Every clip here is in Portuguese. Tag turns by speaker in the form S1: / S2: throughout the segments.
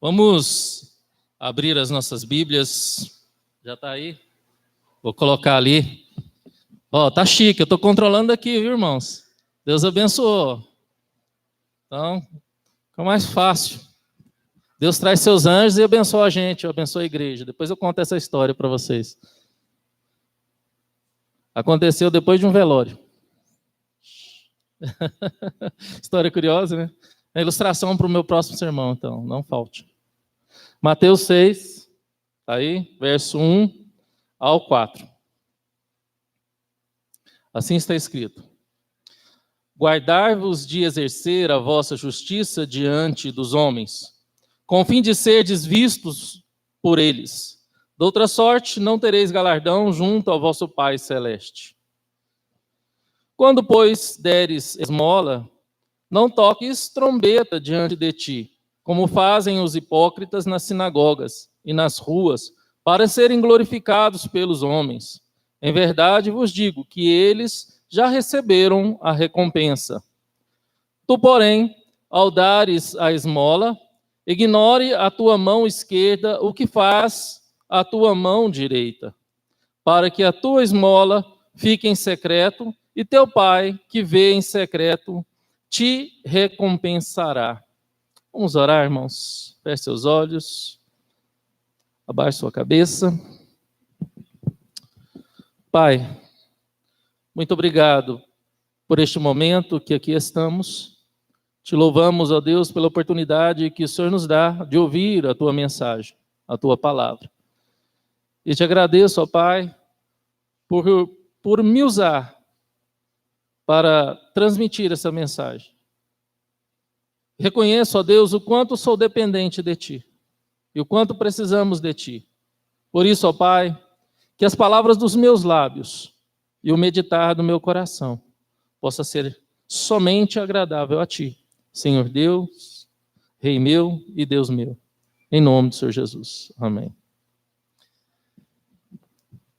S1: Vamos abrir as nossas Bíblias. Já está aí? Vou colocar ali. Ó, tá chique, eu estou controlando aqui, viu, irmãos? Deus abençoou. Então, fica mais fácil. Deus traz seus anjos e abençoa a gente, abençoa a igreja. Depois eu conto essa história para vocês. Aconteceu depois de um velório. História curiosa, né? A ilustração para o meu próximo sermão, então, não falte. Mateus 6, tá aí, verso 1 ao 4. Assim está escrito: Guardai-vos de exercer a vossa justiça diante dos homens, com o fim de serdes vistos por eles. De outra sorte, não tereis galardão junto ao vosso Pai celeste. Quando, pois, deres esmola, não toques trombeta diante de ti, como fazem os hipócritas nas sinagogas e nas ruas, para serem glorificados pelos homens. Em verdade vos digo que eles já receberam a recompensa. Tu, porém, ao dares a esmola, ignore a tua mão esquerda o que faz a tua mão direita, para que a tua esmola fique em secreto, e teu Pai, que vê em secreto, te recompensará. Vamos orar, irmãos. Feche seus olhos, abaixe sua cabeça. Pai, muito obrigado por este momento que aqui estamos. Te louvamos, ó Deus, pela oportunidade que o Senhor nos dá de ouvir a tua mensagem, a tua palavra. E te agradeço, ó Pai, por me usar para transmitir essa mensagem. Reconheço, ó Deus, o quanto sou dependente de Ti e o quanto precisamos de Ti. Por isso, ó Pai, que as palavras dos meus lábios e o meditar do meu coração possa ser somente agradável a Ti, Senhor Deus, Rei meu e Deus meu. Em nome do Senhor Jesus. Amém.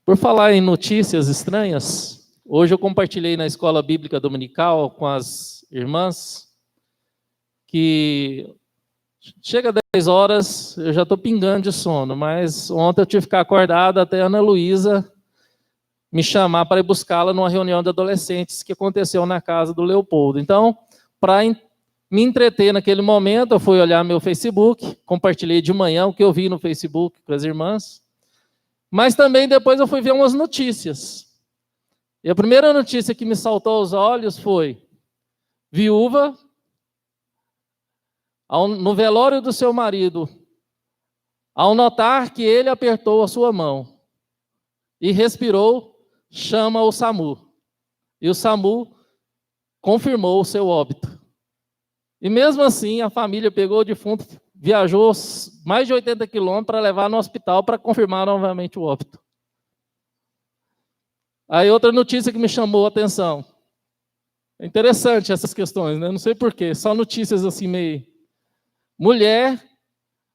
S1: Por falar em notícias estranhas, hoje eu compartilhei na escola bíblica dominical com as irmãs que chega 10 horas, eu já estou pingando de sono, mas ontem eu tive que ficar acordado até a Ana Luísa me chamar para ir buscá-la numa reunião de adolescentes que aconteceu na casa do Leopoldo. Então, para me entreter naquele momento, eu fui olhar meu Facebook, compartilhei de manhã o que eu vi no Facebook com as irmãs, mas também depois eu fui ver umas notícias. E a primeira notícia que me saltou aos olhos foi: viúva, no velório do seu marido, ao notar que ele apertou a sua mão e respirou, chama o SAMU. E o SAMU confirmou o seu óbito. E mesmo assim, a família pegou o defunto, viajou mais de 80 quilômetros para levar no hospital para confirmar novamente o óbito. Aí outra notícia que me chamou a atenção. É interessante essas questões, né? Não sei porquê, só notícias assim meio... Mulher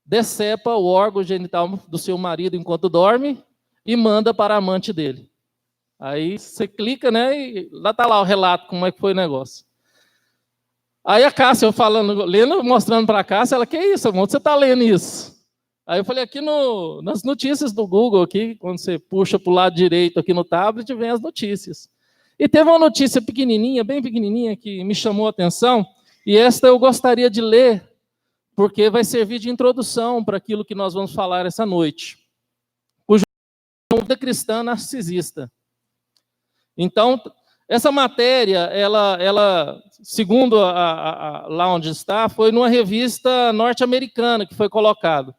S1: decepa o órgão genital do seu marido enquanto dorme e manda para a amante dele. Aí você clica, né? E lá está lá o relato, como é que foi o negócio. Aí a Cássia, falando, lendo, mostrando para a Cássia, ela, que isso, amor? Você está lendo isso? Aí eu falei, aqui nas notícias do Google, aqui, quando você puxa para o lado direito aqui no tablet, vem as notícias. E teve uma notícia pequenininha, bem pequenininha, que me chamou a atenção, e esta eu gostaria de ler, porque vai servir de introdução para aquilo que nós vamos falar essa noite. O Vida Cristã Narcisista. Então, essa matéria, ela segundo lá onde está, foi numa revista norte-americana que foi colocado.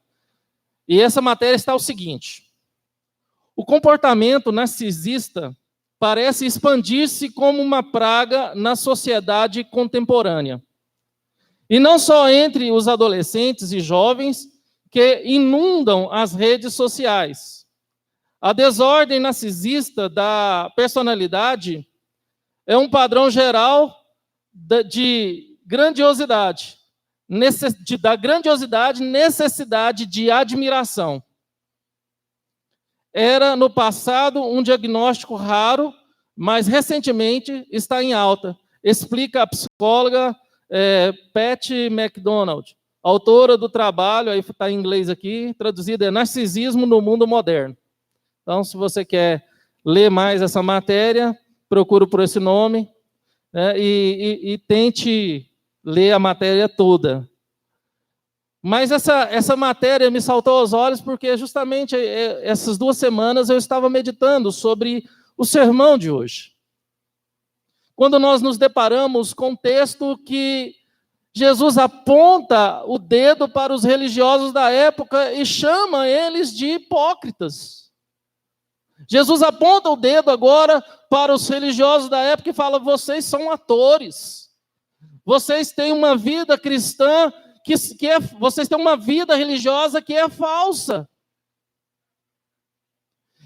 S1: E essa matéria está o seguinte: o comportamento narcisista parece expandir-se como uma praga na sociedade contemporânea. E não só entre os adolescentes e jovens que inundam as redes sociais. A desordem narcisista da personalidade é um padrão geral de grandiosidade, necessidade de admiração. Era no passado um diagnóstico raro, mas recentemente está em alta, explica a psicóloga Pat McDonald, A autora do trabalho, aí está em inglês aqui, traduzido é Narcisismo no Mundo Moderno. Então, se você quer ler mais essa matéria, procure por esse nome, né, e tente ler a matéria toda. Mas essa matéria me saltou aos olhos porque justamente essas 2 semanas eu estava meditando sobre o sermão de hoje. Quando nós nos deparamos com um texto que Jesus aponta o dedo para os religiosos da época e chama eles de hipócritas. Jesus aponta o dedo agora para os religiosos da época e fala: vocês são atores. Vocês têm uma vida cristã vocês têm uma vida religiosa que é falsa.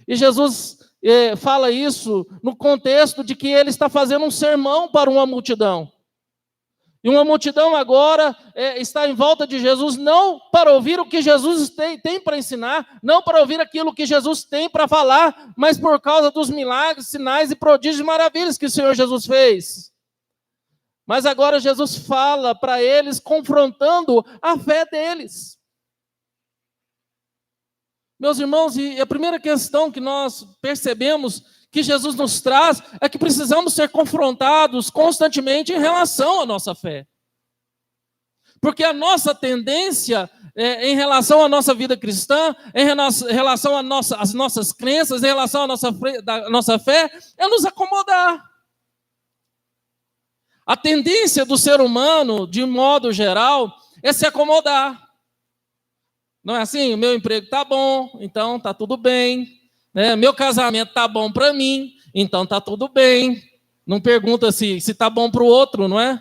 S1: E Jesus fala isso no contexto de que ele está fazendo um sermão para uma multidão. E uma multidão agora está em volta de Jesus, não para ouvir o que Jesus tem para ensinar, não para ouvir aquilo que Jesus tem para falar, mas por causa dos milagres, sinais e prodígios e maravilhas que o Senhor Jesus fez. Mas agora Jesus fala para eles, confrontando a fé deles. Meus irmãos, e a primeira questão que nós percebemos que Jesus nos traz é que precisamos ser confrontados constantemente em relação à nossa fé. Porque a nossa tendência em relação à nossa vida cristã, em relação às nossas crenças, em relação à nossa fé, é nos acomodar. A tendência do ser humano, de modo geral, é se acomodar. Não é assim? O meu emprego está bom, então está tudo bem. Né? Meu casamento está bom para mim, então está tudo bem. Não pergunta se está bom para o outro, não é?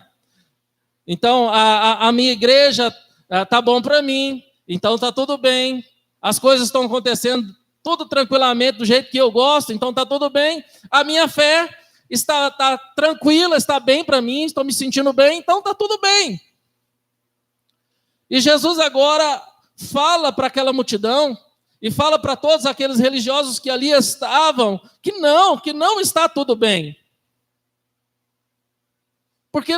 S1: Então, a minha igreja está bom para mim, então está tudo bem. As coisas estão acontecendo tudo tranquilamente, do jeito que eu gosto, então está tudo bem. A minha fé está tranquila, está bem para mim, estou me sentindo bem, então está tudo bem. E Jesus agora fala para aquela multidão, e fala para todos aqueles religiosos que ali estavam, que não está tudo bem. Porque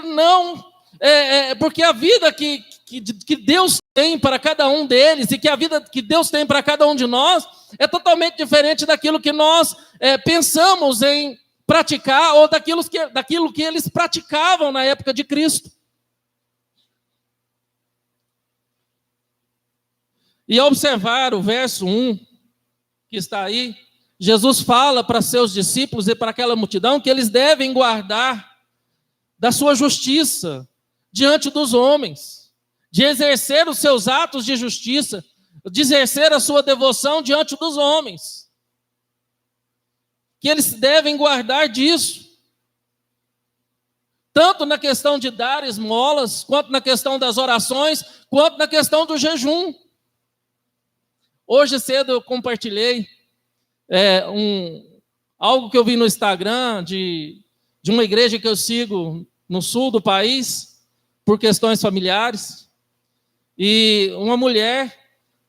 S1: porque a vida que Deus tem para cada um deles, e que a vida que Deus tem para cada um de nós, é totalmente diferente daquilo que nós pensamos em praticar, ou daquilo que eles praticavam na época de Cristo. E ao observar o verso 1, que está aí, Jesus fala para seus discípulos e para aquela multidão que eles devem guardar da sua justiça diante dos homens, de exercer os seus atos de justiça, de exercer a sua devoção diante dos homens. Que eles devem guardar disso. Tanto na questão de dar esmolas, quanto na questão das orações, quanto na questão do jejum. Hoje cedo eu compartilhei algo que eu vi no Instagram de uma igreja que eu sigo no sul do país, por questões familiares, e uma mulher,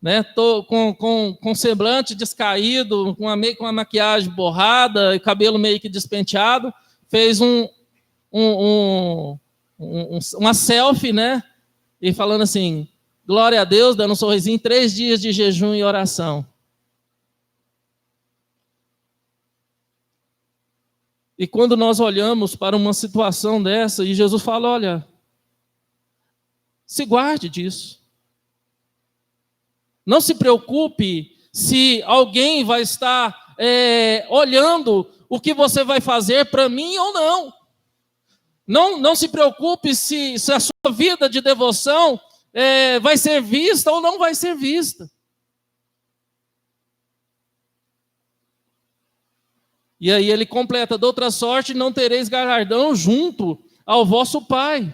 S1: né, com semblante descaído, meio com uma maquiagem borrada, e cabelo meio que despenteado, fez uma selfie, né, e falando assim: glória a Deus, dando um sorrisinho, 3 dias de jejum e oração. E quando nós olhamos para uma situação dessa, e Jesus fala: olha, se guarde disso. Não se preocupe se alguém vai estar olhando o que você vai fazer para mim ou não. Não se preocupe se a sua vida de devoção vai ser vista ou não vai ser vista. E aí ele completa: de outra sorte não tereis galardão junto ao vosso Pai.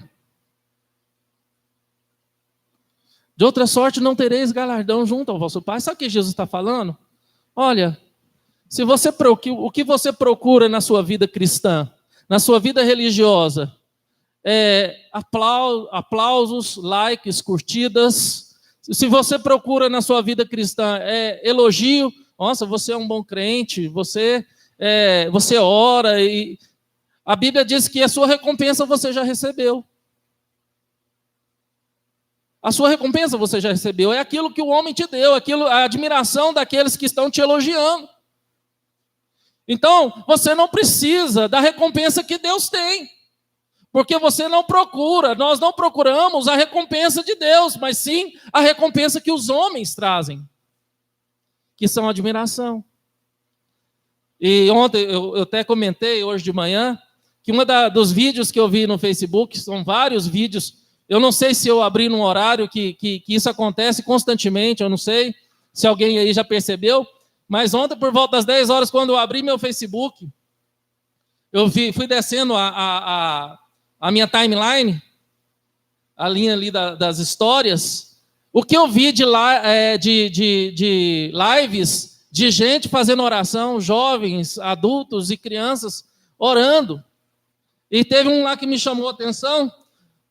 S1: De outra sorte não tereis galardão junto ao vosso Pai. Sabe o que Jesus está falando? Olha, o que você procura na sua vida cristã, na sua vida religiosa, aplausos, likes, curtidas. Se você procura na sua vida cristã elogio, nossa, você é um bom crente, você ora, e a Bíblia diz que a sua recompensa você já recebeu. A sua recompensa você já recebeu. É aquilo que o homem te deu, a admiração daqueles que estão te elogiando. Então, você não precisa da recompensa que Deus tem. Porque você não procura, nós não procuramos a recompensa de Deus, mas sim a recompensa que os homens trazem, que são admiração. E ontem, eu até comentei, hoje de manhã, que dos vídeos que eu vi no Facebook, são vários vídeos, eu não sei se eu abri num horário que isso acontece constantemente, eu não sei se alguém aí já percebeu, mas ontem, por volta das 10 horas, quando eu abri meu Facebook, eu fui descendo a minha timeline, a linha ali das histórias, o que eu vi de lives de gente fazendo oração, jovens, adultos e crianças orando. E teve um lá que me chamou a atenção,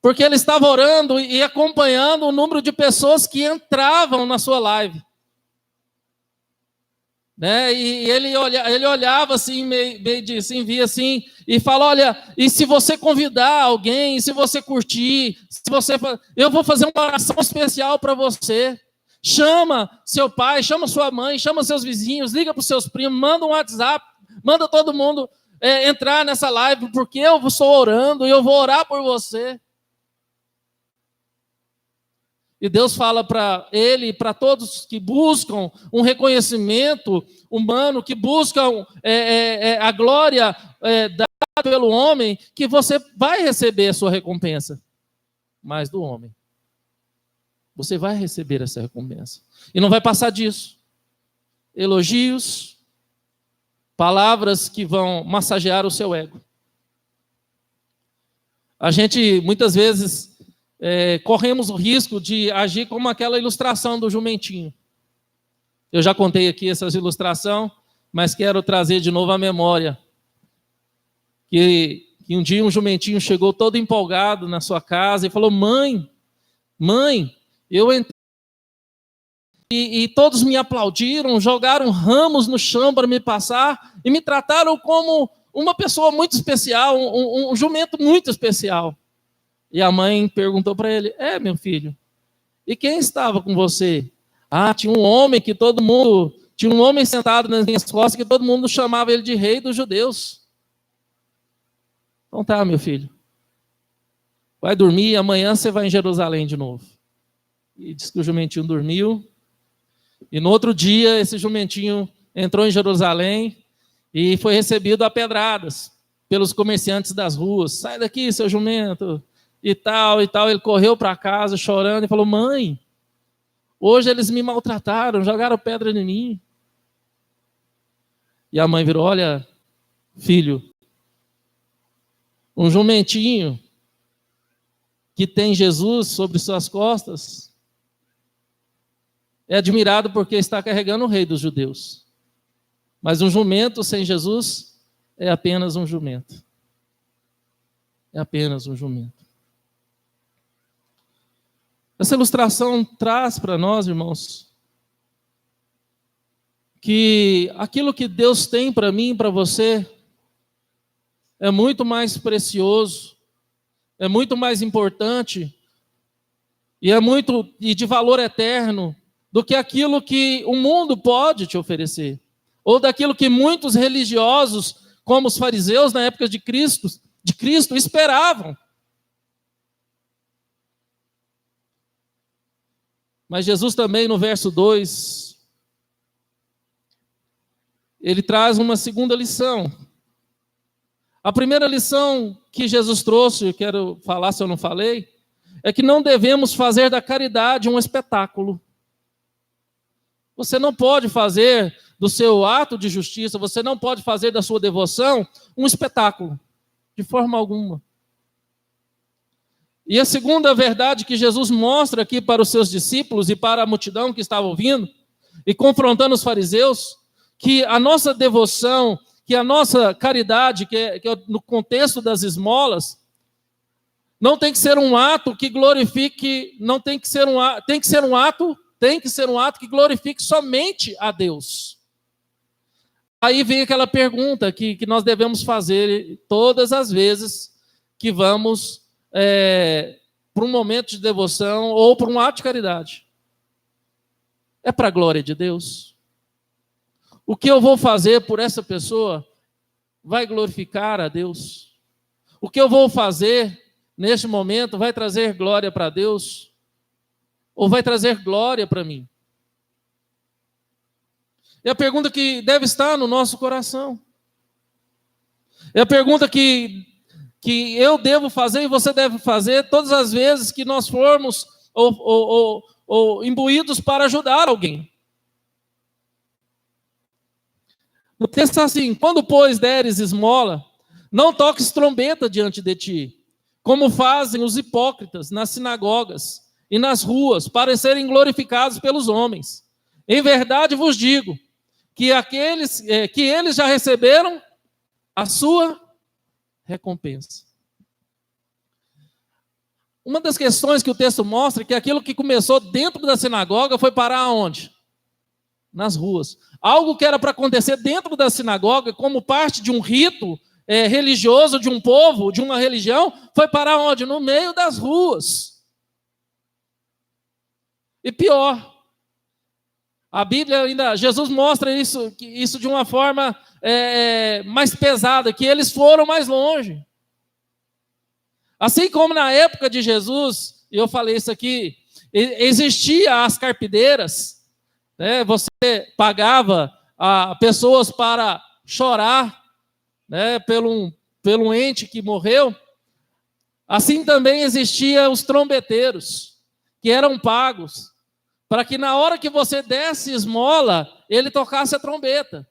S1: porque ele estava orando e acompanhando o número de pessoas que entravam na sua live. Né? E ele olhava assim, meio de assim, via assim, e fala: olha, e se você convidar alguém, se você curtir, eu vou fazer uma oração especial para você. Chama seu pai, chama sua mãe, chama seus vizinhos, liga para os seus primos, manda um WhatsApp, manda todo mundo entrar nessa live, porque eu estou orando e eu vou orar por você. E Deus fala para ele e para todos que buscam um reconhecimento humano, que buscam a glória dada pelo homem, que você vai receber a sua recompensa. Mas do homem. Você vai receber essa recompensa. E não vai passar disso. Elogios, palavras que vão massagear o seu ego. A gente, muitas vezes, corremos o risco de agir como aquela ilustração do jumentinho. Eu já contei aqui essa ilustração, mas quero trazer de novo à memória. Que um dia um jumentinho chegou todo empolgado na sua casa e falou: mãe, eu entrei e todos me aplaudiram, jogaram ramos no chão para me passar e me trataram como uma pessoa muito especial, um jumento muito especial. E a mãe perguntou para ele: meu filho, e quem estava com você? Tinha um homem tinha um homem sentado nas minhas costas que todo mundo chamava ele de rei dos judeus. Então tá, meu filho, vai dormir, amanhã você vai em Jerusalém de novo. E disse que o jumentinho dormiu, e no outro dia esse jumentinho entrou em Jerusalém e foi recebido a pedradas pelos comerciantes das ruas. Sai daqui, seu jumento! E tal. Ele correu para casa chorando e falou: mãe, hoje eles me maltrataram, jogaram pedra em mim. E a mãe virou: olha, filho, um jumentinho que tem Jesus sobre suas costas é admirado porque está carregando o rei dos judeus. Mas um jumento sem Jesus é apenas um jumento. É apenas um jumento. Essa ilustração traz para nós, irmãos, que aquilo que Deus tem para mim e para você é muito mais precioso, é muito mais importante e de valor eterno do que aquilo que o mundo pode te oferecer, ou daquilo que muitos religiosos, como os fariseus na época de Cristo esperavam. Mas Jesus também, no verso 2, ele traz uma segunda lição. A primeira lição que Jesus trouxe, eu quero falar se eu não falei, é que não devemos fazer da caridade um espetáculo. Você não pode fazer do seu ato de justiça, você não pode fazer da sua devoção um espetáculo, de forma alguma. E a segunda verdade que Jesus mostra aqui para os seus discípulos e para a multidão que estava ouvindo e confrontando os fariseus, que a nossa devoção, que a nossa caridade, que é no contexto das esmolas, não tem que ser um ato que glorifique, tem que ser um ato que glorifique somente a Deus. Aí vem aquela pergunta que nós devemos fazer todas as vezes que vamos para um momento de devoção ou para um ato de caridade? É para a glória de Deus? O que eu vou fazer por essa pessoa vai glorificar a Deus? O que eu vou fazer neste momento vai trazer glória para Deus? Ou vai trazer glória para mim? É a pergunta que deve estar no nosso coração. É a pergunta que eu devo fazer e você deve fazer todas as vezes que nós formos ou imbuídos para ajudar alguém. O texto está assim: quando, pois, deres esmola, não toques trombeta diante de ti, como fazem os hipócritas nas sinagogas e nas ruas, para serem glorificados pelos homens. Em verdade vos digo, que eles já receberam a sua recompensa. Uma das questões que o texto mostra é que aquilo que começou dentro da sinagoga foi parar aonde? Nas ruas. Algo que era para acontecer dentro da sinagoga, como parte de um rito religioso de um povo, de uma religião, foi parar onde? No meio das ruas. E pior, a Bíblia ainda, Jesus mostra isso de uma forma mais pesada, que eles foram mais longe. Assim como na época de Jesus, e eu falei isso aqui, existia as carpideiras, né? Você pagava a pessoas para chorar, né, pelo ente que morreu. Assim também existia os trombeteiros, que eram pagos, para que na hora que você desse esmola, ele tocasse a trombeta.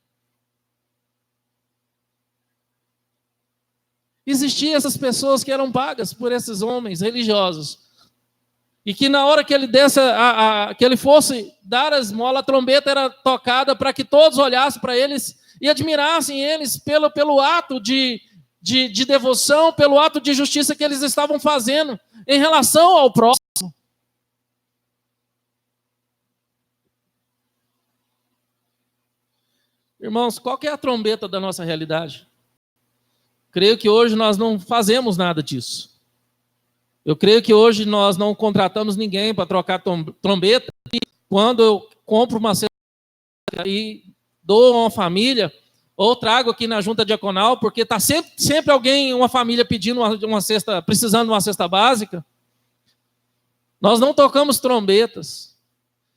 S1: Existiam essas pessoas que eram pagas por esses homens religiosos, e que na hora que ele desse que ele fosse dar a esmola, a trombeta era tocada para que todos olhassem para eles e admirassem eles pelo ato de devoção, pelo ato de justiça que eles estavam fazendo em relação ao próximo. Irmãos, qual que é a trombeta da nossa realidade? Creio que hoje nós não fazemos nada disso. Eu creio que hoje nós não contratamos ninguém para trocar trombeta. E quando eu compro uma cesta e dou a uma família, ou trago aqui na junta diaconal, porque está sempre alguém, uma família pedindo uma cesta, precisando de uma cesta básica. Nós não tocamos trombetas.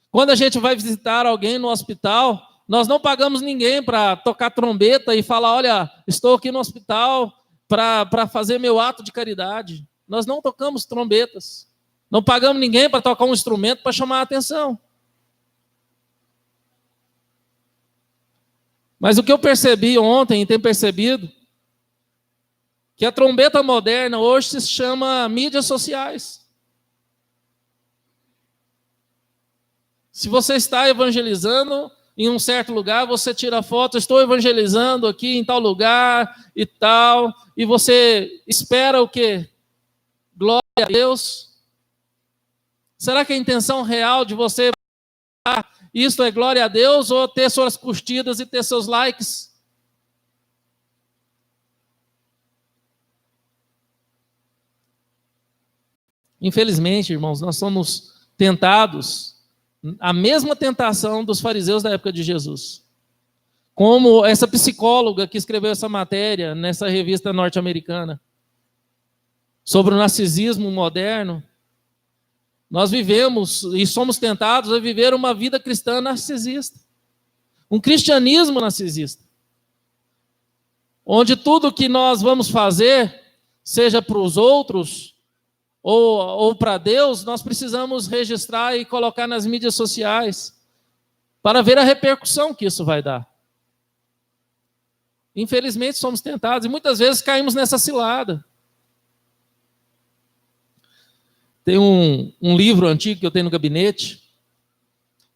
S1: Quando a gente vai visitar alguém no hospital, nós não pagamos ninguém para tocar trombeta e falar: olha, estou aqui no hospital para fazer meu ato de caridade. Nós não tocamos trombetas. Não pagamos ninguém para tocar um instrumento para chamar a atenção. Mas o que eu percebi ontem e tenho percebido, que a trombeta moderna hoje se chama mídias sociais. Se você está evangelizando em um certo lugar, você tira foto: estou evangelizando aqui em tal lugar e tal, e você espera o quê? Glória a Deus. Será que a intenção real de você isso é glória a Deus, ou ter suas curtidas e ter seus likes? Infelizmente, irmãos, nós somos tentados a mesma tentação dos fariseus da época de Jesus. Como essa psicóloga que escreveu essa matéria nessa revista norte-americana sobre o narcisismo moderno, nós vivemos e somos tentados a viver uma vida cristã narcisista. Um cristianismo narcisista. Onde tudo que nós vamos fazer, seja para os outros ou para Deus, nós precisamos registrar e colocar nas mídias sociais para ver a repercussão que isso vai dar. Infelizmente somos tentados e muitas vezes caímos nessa cilada. Tem um livro antigo que eu tenho no gabinete,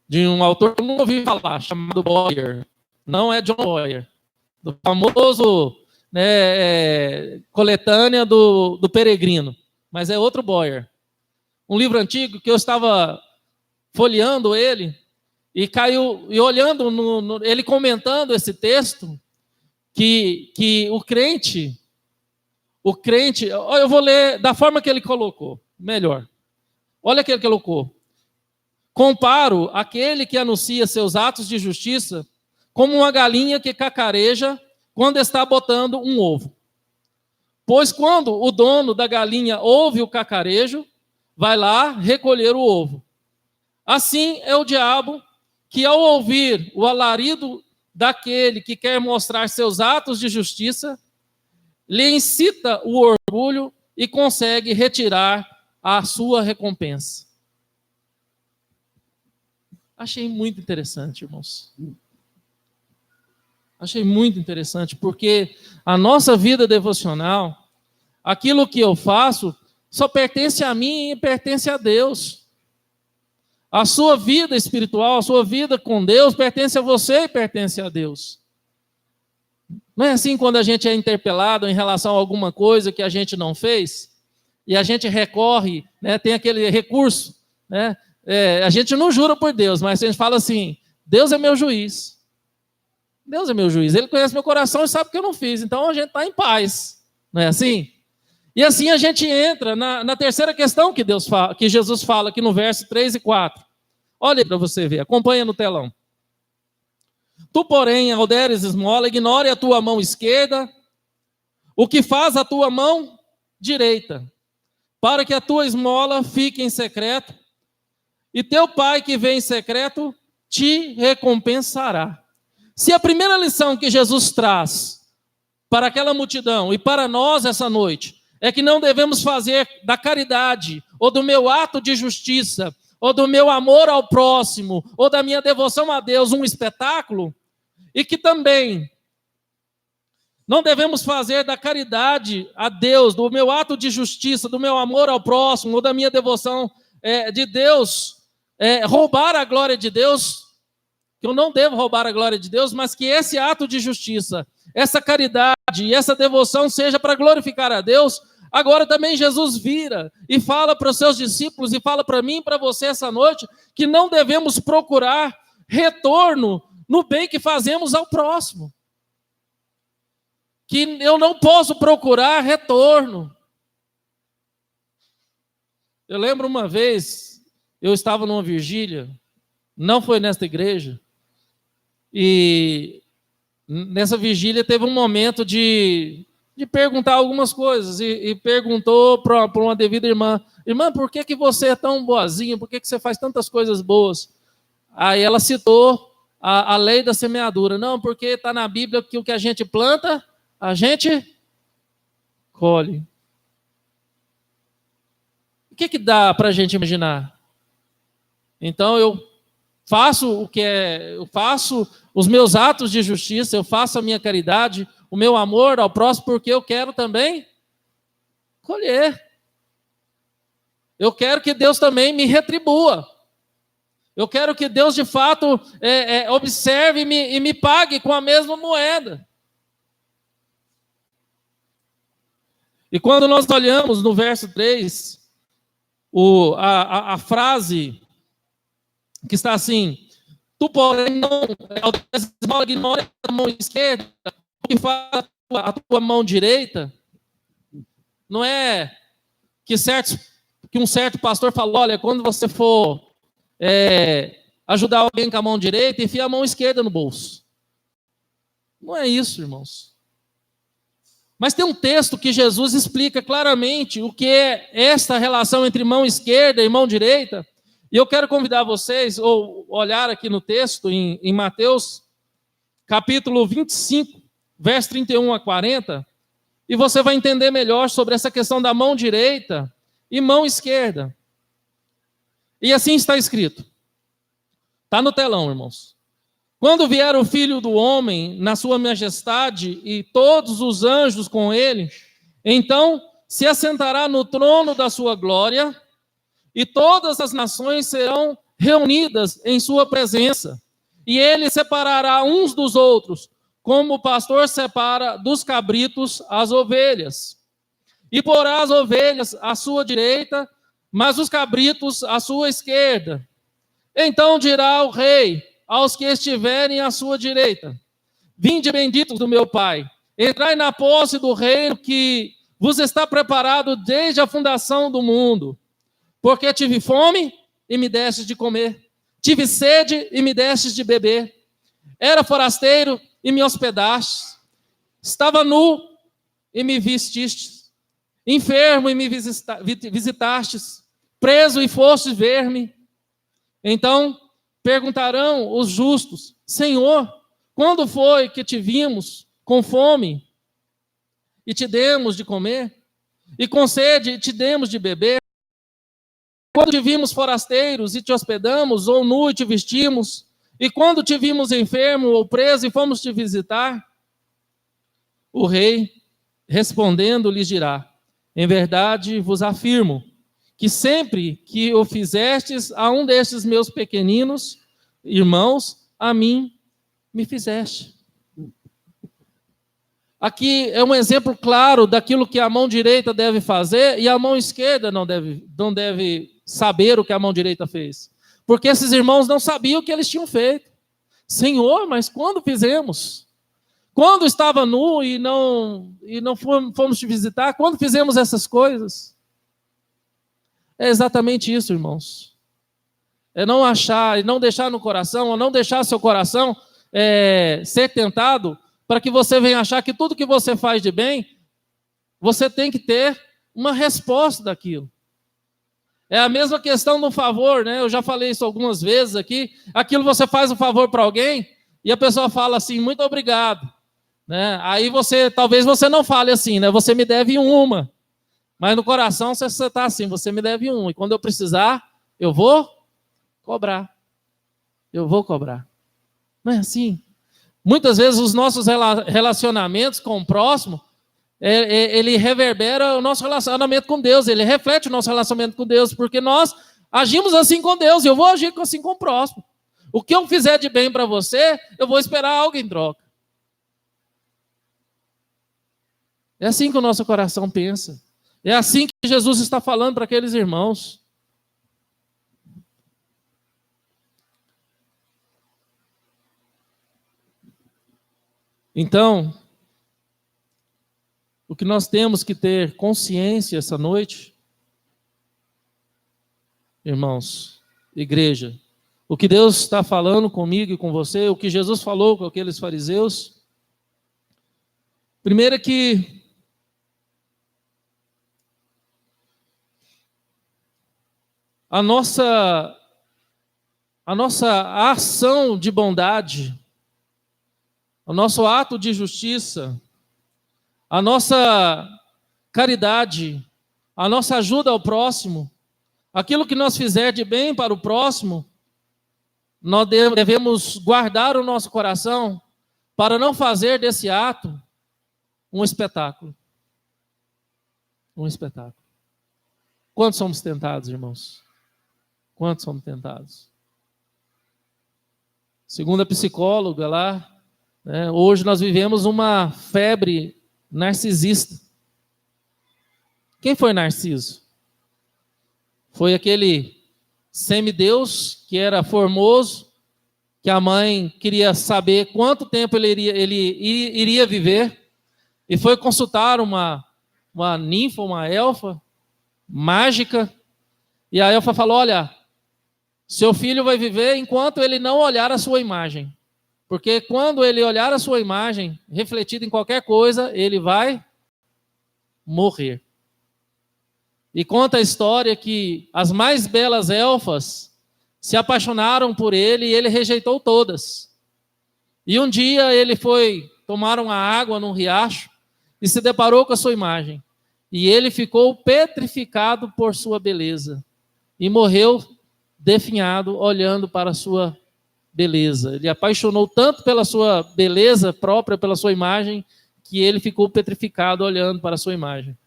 S1: de um autor que eu não ouvi falar, chamado Boyer. Não é John Boyer. Do famoso coletânea do Peregrino. Mas é outro Boyer. Um livro antigo que eu estava folheando ele e caiu, e olhando, ele comentando esse texto, que o crente, eu vou ler da forma que ele colocou. melhor. Olha aquele que colocou. Comparo aquele que anuncia seus atos de justiça como uma galinha que cacareja quando está botando um ovo. Pois quando o dono da galinha ouve o cacarejo, vai lá recolher o ovo. Assim é o diabo, que ao ouvir o alarido daquele que quer mostrar seus atos de justiça, lhe incita o orgulho e consegue retirar a sua recompensa. Achei muito interessante, irmãos. Achei muito interessante, porque a nossa vida devocional, aquilo que eu faço, só pertence a mim e pertence a Deus. A sua vida espiritual, a sua vida com Deus, pertence a você e pertence a Deus. Não é assim quando a gente é interpelado em relação a alguma coisa que a gente não fez, e a gente recorre, né, tem aquele recurso, né? A gente não jura por Deus, mas a gente fala assim, Deus é meu juiz. Deus é meu juiz, Ele conhece meu coração e sabe o que eu não fiz, então a gente está em paz. Não é assim? E assim a gente entra na terceira questão que Jesus fala aqui no verso 3 e 4. Olha aí para você ver, acompanha no telão. Tu, porém, ao deres esmola, ignore a tua mão esquerda, o que faz a tua mão direita, para que a tua esmola fique em secreto, e teu pai que vem em secreto te recompensará. Se a primeira lição que Jesus traz para aquela multidão e para nós essa noite é que não devemos fazer da caridade, ou do meu ato de justiça, ou do meu amor ao próximo, ou da minha devoção a Deus um espetáculo, e que também não devemos fazer da caridade a Deus, do meu ato de justiça, do meu amor ao próximo, ou da minha devoção de Deus, roubar a glória de Deus, que eu não devo roubar a glória de Deus, mas que esse ato de justiça, essa caridade e essa devoção seja para glorificar a Deus. Agora também Jesus vira e fala para os seus discípulos e fala para mim e para você essa noite que não devemos procurar retorno no bem que fazemos ao próximo. Que eu não posso procurar retorno. Eu lembro uma vez, eu estava numa vigília, não foi nesta igreja, e nessa vigília teve um momento de perguntar algumas coisas, e perguntou para uma devida irmã, por que você é tão boazinha, por que você faz tantas coisas boas? Aí ela citou a lei da semeadura. Não, porque está na Bíblia que o que a gente planta, a gente colhe. O que dá para a gente imaginar? Então eu faço os meus atos de justiça, eu faço a minha caridade, o meu amor ao próximo, porque eu quero também colher. Eu quero que Deus também me retribua. Eu quero que Deus, de fato, observe e me pague com a mesma moeda. E quando nós olhamos no verso 3, a frase que está assim, tu, porém, não ignore a mão esquerda, o que faz a tua mão direita. Não é que um certo pastor falou, olha, quando você for ajudar alguém com a mão direita, enfia a mão esquerda no bolso. Não é isso, irmãos. Mas tem um texto que Jesus explica claramente o que é esta relação entre mão esquerda e mão direita. E eu quero convidar vocês a olhar aqui no texto, em Mateus, capítulo 25, verso 31 a 40, e você vai entender melhor sobre essa questão da mão direita e mão esquerda. E assim está escrito. Está no telão, irmãos. Quando vier o Filho do Homem na sua majestade e todos os anjos com ele, então se assentará no trono da sua glória, e todas as nações serão reunidas em sua presença. E ele separará uns dos outros, como o pastor separa dos cabritos as ovelhas. E porá as ovelhas à sua direita, mas os cabritos à sua esquerda. Então dirá o rei aos que estiverem à sua direita: vinde benditos do meu Pai, entrai na posse do reino que vos está preparado desde a fundação do mundo. Porque tive fome e me destes de comer. Tive sede e me destes de beber. Era forasteiro e me hospedastes. Estava nu e me vestistes. Enfermo e me visitastes. Preso e fostes ver-me. Então perguntarão os justos: Senhor, quando foi que te vimos com fome e te demos de comer? E com sede e te demos de beber? Quando te vimos forasteiros e te hospedamos, ou nu e te vestimos? E quando te vimos enfermo ou preso e fomos te visitar? O rei, respondendo, lhes dirá: em verdade vos afirmo, que sempre que o fizestes a um destes meus pequeninos irmãos, a mim me fizeste. Aqui é um exemplo claro daquilo que a mão direita deve fazer e a mão esquerda não deve saber o que a mão direita fez. Porque esses irmãos não sabiam o que eles tinham feito. Senhor, mas quando fizemos? Quando estava nu e não fomos te visitar? Quando fizemos essas coisas? É exatamente isso, irmãos. É não achar, e não deixar no coração, ou não deixar seu coração ser tentado, para que você venha achar que tudo que você faz de bem, você tem que ter uma resposta daquilo. É a mesma questão do favor, né? Eu já falei isso algumas vezes aqui. Aquilo você faz um favor para alguém, e a pessoa fala assim, muito obrigado. Né? Aí talvez você não fale assim, né? Você me deve uma. Mas no coração você está assim, você me deve um. E quando eu precisar, eu vou cobrar. Eu vou cobrar. Não é assim? Muitas vezes os nossos relacionamentos com o próximo, ele reverbera o nosso relacionamento com Deus, ele reflete o nosso relacionamento com Deus, porque nós agimos assim com Deus, e eu vou agir assim com o próximo. O que eu fizer de bem para você, eu vou esperar algo em troca. É assim que o nosso coração pensa. É assim que Jesus está falando para aqueles irmãos. Então, o que nós temos que ter consciência essa noite, irmãos, igreja, o que Deus está falando comigo e com você, o que Jesus falou com aqueles fariseus, primeiro é que a nossa ação de bondade, o nosso ato de justiça, a nossa caridade, a nossa ajuda ao próximo, aquilo que nós fizer de bem para o próximo, nós devemos guardar o nosso coração para não fazer desse ato um espetáculo. Um espetáculo. Quantos somos tentados, irmãos? Quantos somos tentados? Segundo a psicóloga lá, né, hoje nós vivemos uma febre narcisista. Quem foi Narciso? Foi aquele semideus que era formoso, que a mãe queria saber quanto tempo ele iria viver, e foi consultar uma ninfa, uma elfa mágica, e a elfa falou: olha, seu filho vai viver enquanto ele não olhar a sua imagem. Porque quando ele olhar a sua imagem, refletida em qualquer coisa, ele vai morrer. E conta a história que as mais belas elfas se apaixonaram por ele e ele rejeitou todas. E um dia ele foi tomar uma água num riacho e se deparou com a sua imagem. E ele ficou petrificado por sua beleza. E morreu definhado, olhando para a sua beleza. Ele apaixonou tanto pela sua beleza própria, pela sua imagem, que ele ficou petrificado olhando para a sua imagem.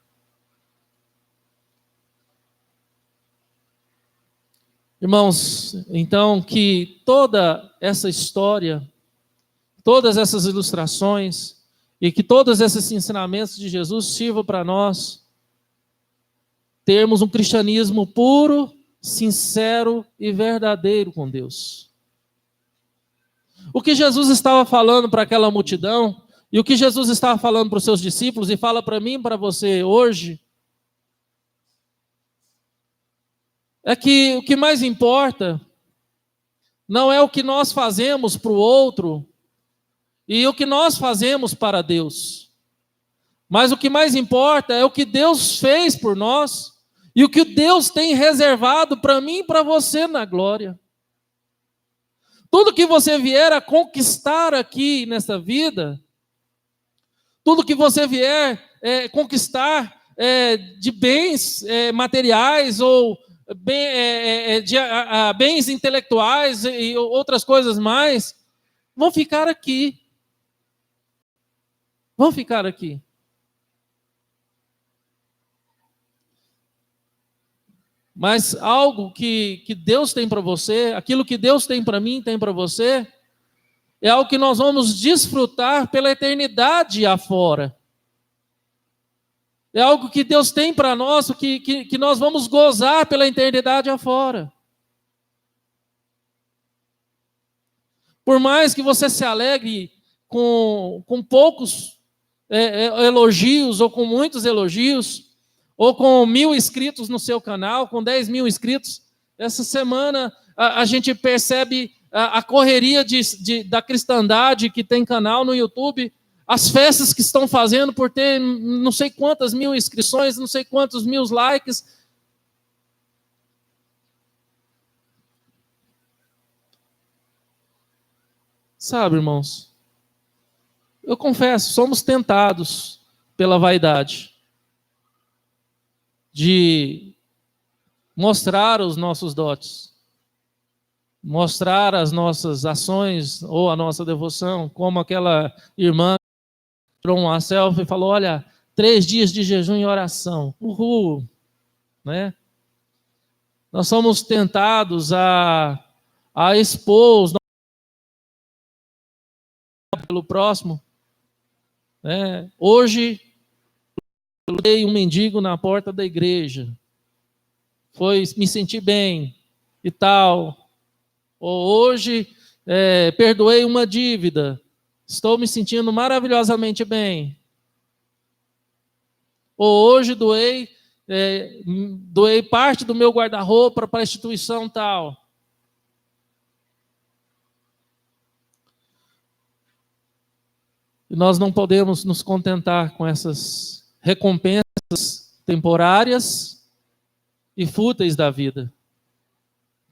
S1: Irmãos, então que toda essa história, todas essas ilustrações e que todos esses ensinamentos de Jesus sirvam para nós termos um cristianismo puro, sincero e verdadeiro com Deus. O que Jesus estava falando para aquela multidão e o que Jesus estava falando para os seus discípulos e fala para mim e para você hoje é que o que mais importa não é o que nós fazemos para o outro e o que nós fazemos para Deus. Mas o que mais importa é o que Deus fez por nós e o que Deus tem reservado para mim e para você na glória. Tudo que você vier a conquistar aqui nessa vida, tudo que você vier conquistar de bens materiais ou bens intelectuais e outras coisas mais, vão ficar aqui. Vão ficar aqui. Mas algo que Deus tem para você, aquilo que Deus tem para mim, tem para você, é algo que nós vamos desfrutar pela eternidade afora. É algo que Deus tem para nós, que nós vamos gozar pela eternidade afora. Por mais que você se alegre com poucos elogios, ou com muitos elogios, ou com 1.000 inscritos no seu canal, com 10.000 inscritos, essa semana a gente percebe a correria da cristandade que tem canal no YouTube, as festas que estão fazendo por ter não sei quantas 1.000 inscrições, não sei quantos 1.000 likes. Sabe, irmãos, eu confesso, somos tentados pela vaidade de mostrar os nossos dotes, mostrar as nossas ações ou a nossa devoção, como aquela irmã que tirou uma selfie e falou, olha, 3 dias de jejum e oração, uhul, né? Nós somos tentados a expor os nossos pelo próximo, né? Hoje eu dei um mendigo na porta da igreja, me senti bem e tal. Ou hoje perdoei uma dívida, estou me sentindo maravilhosamente bem. Ou hoje doei parte do meu guarda-roupa para a instituição tal. E nós não podemos nos contentar com essas recompensas temporárias e fúteis da vida.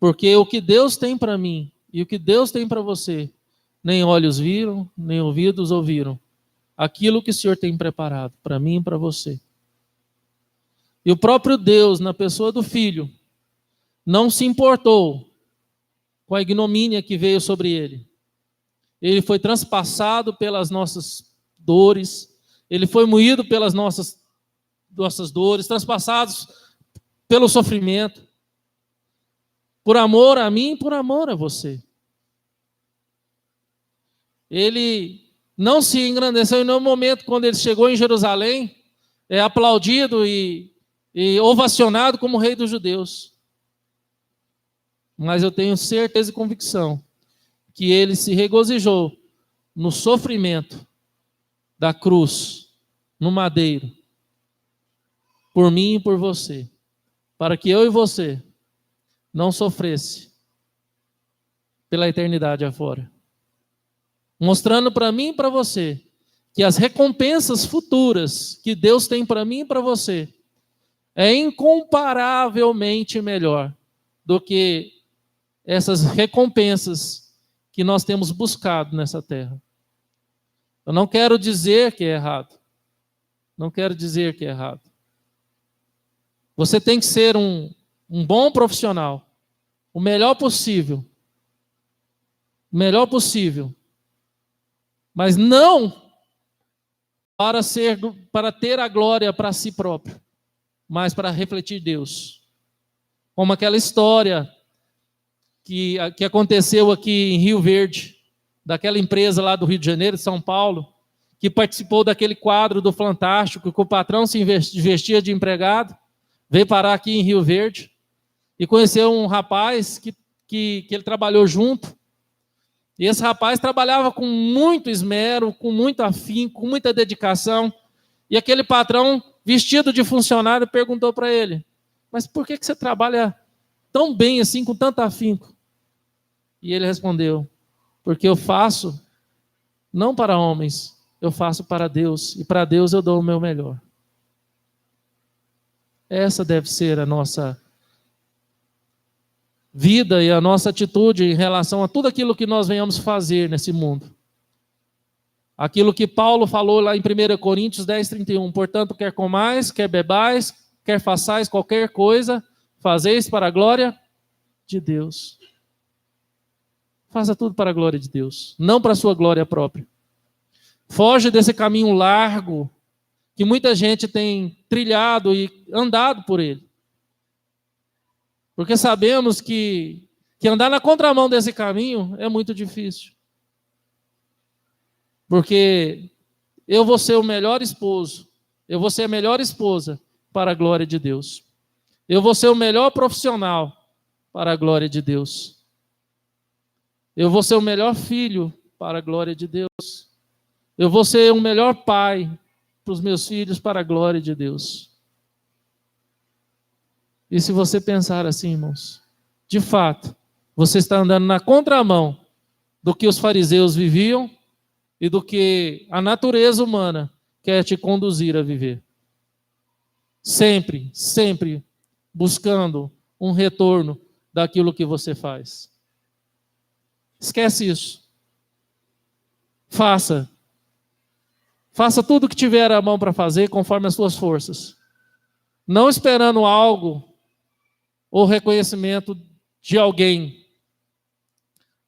S1: Porque o que Deus tem para mim e o que Deus tem para você, nem olhos viram, nem ouvidos ouviram. Aquilo que o Senhor tem preparado para mim e para você. E o próprio Deus, na pessoa do Filho, não se importou com a ignomínia que veio sobre ele. Ele foi transpassado pelas nossas dores, ele foi moído pelas nossas dores, transpassados pelo sofrimento, por amor a mim e por amor a você. Ele não se engrandeceu em nenhum momento quando ele chegou em Jerusalém, aplaudido e ovacionado como rei dos judeus. Mas eu tenho certeza e convicção que ele se regozijou no sofrimento da cruz, no madeiro, por mim e por você, para que eu e você não sofresse pela eternidade afora. Mostrando para mim e para você que as recompensas futuras que Deus tem para mim e para você é incomparavelmente melhor do que essas recompensas que nós temos buscado nessa terra. Eu não quero dizer que é errado. Não quero dizer que é errado. Você tem que ser um bom profissional, o melhor possível. O melhor possível. Mas não para ter a glória para si próprio, mas para refletir Deus. Como aquela história que aconteceu aqui em Rio Verde, daquela empresa lá do Rio de Janeiro, de São Paulo, que participou daquele quadro do Fantástico, que o patrão se vestia de empregado, veio parar aqui em Rio Verde, e conheceu um rapaz que ele trabalhou junto, e esse rapaz trabalhava com muito esmero, com muito afinco, com muita dedicação, e aquele patrão, vestido de funcionário, perguntou para ele, mas por que você trabalha tão bem assim, com tanto afinco? E ele respondeu: porque eu faço não para homens, eu faço para Deus, e para Deus eu dou o meu melhor. Essa deve ser a nossa vida e a nossa atitude em relação a tudo aquilo que nós venhamos fazer nesse mundo. Aquilo que Paulo falou lá em 1 Coríntios 10:31, portanto, quer comais, quer bebais, quer façais qualquer coisa, fazeis para a glória de Deus. Faça tudo para a glória de Deus, não para a sua glória própria. Foge desse caminho largo que muita gente tem trilhado e andado por ele. Porque sabemos que andar na contramão desse caminho é muito difícil. Porque eu vou ser o melhor esposo, eu vou ser a melhor esposa para a glória de Deus. Eu vou ser o melhor profissional para a glória de Deus. Eu vou ser o melhor filho para a glória de Deus. Eu vou ser o melhor pai para os meus filhos para a glória de Deus. E se você pensar assim, irmãos, de fato, você está andando na contramão do que os fariseus viviam e do que a natureza humana quer te conduzir a viver. Sempre, sempre buscando um retorno daquilo que você faz. Esquece isso. Faça tudo o que tiver à mão para fazer conforme as suas forças. Não esperando algo ou reconhecimento de alguém,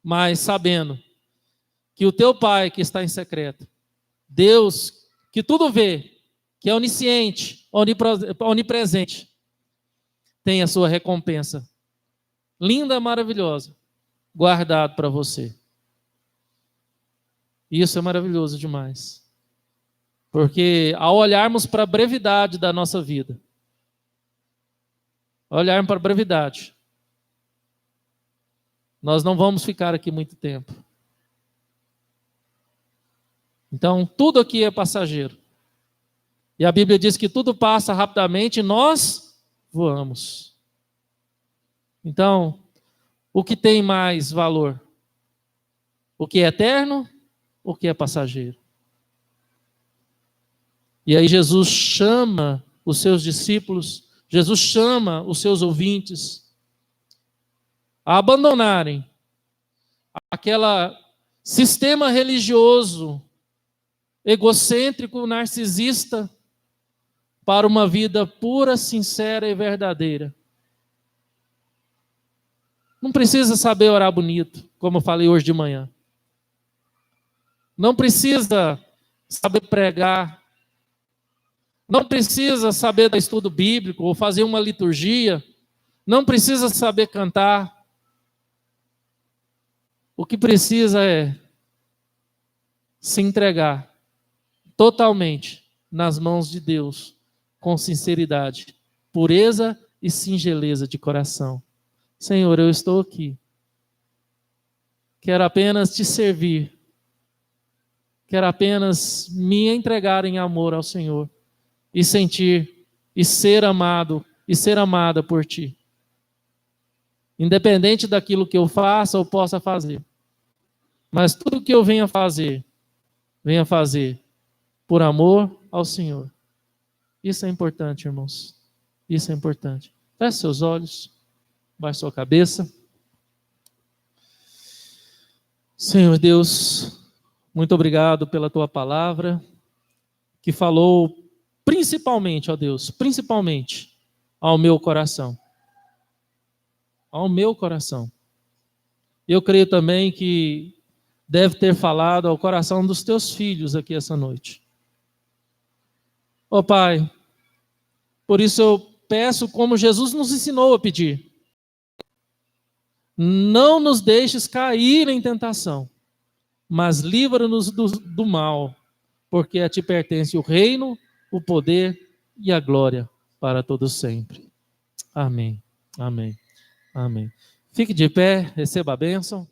S1: mas sabendo que o teu Pai que está em secreto, Deus que tudo vê, que é onisciente, onipresente, tem a sua recompensa linda, maravilhosa, guardado para você. Isso é maravilhoso demais. Porque ao olharmos para a brevidade da nossa vida, olharmos para a brevidade, nós não vamos ficar aqui muito tempo. Então, tudo aqui é passageiro. E a Bíblia diz que tudo passa rapidamente e nós voamos. Então, o que tem mais valor? O que é eterno? O que é passageiro? E aí Jesus chama os seus discípulos, Jesus chama os seus ouvintes a abandonarem aquele sistema religioso egocêntrico, narcisista, para uma vida pura, sincera e verdadeira. Não precisa saber orar bonito, como eu falei hoje de manhã. Não precisa saber pregar. Não precisa saber dar estudo bíblico ou fazer uma liturgia. Não precisa saber cantar. O que precisa é se entregar totalmente nas mãos de Deus, com sinceridade, pureza e singeleza de coração. Senhor, eu estou aqui. Quero apenas te servir. Quero apenas me entregar em amor ao Senhor e sentir e ser amado e ser amada por ti. Independente daquilo que eu faça ou possa fazer. Mas tudo que eu venha fazer por amor ao Senhor. Isso é importante, irmãos. Isso é importante. Feche seus olhos, baixe sua cabeça. Senhor Deus, muito obrigado pela tua palavra, que falou principalmente, ó Deus, principalmente ao meu coração. Ao meu coração. Eu creio também que deve ter falado ao coração dos teus filhos aqui essa noite. Ó Pai, por isso eu peço como Jesus nos ensinou a pedir. Não nos deixes cair em tentação, mas livra-nos do mal, porque a ti pertence o reino, o poder e a glória para todos sempre. Amém, amém, amém. Fique de pé, receba a bênção.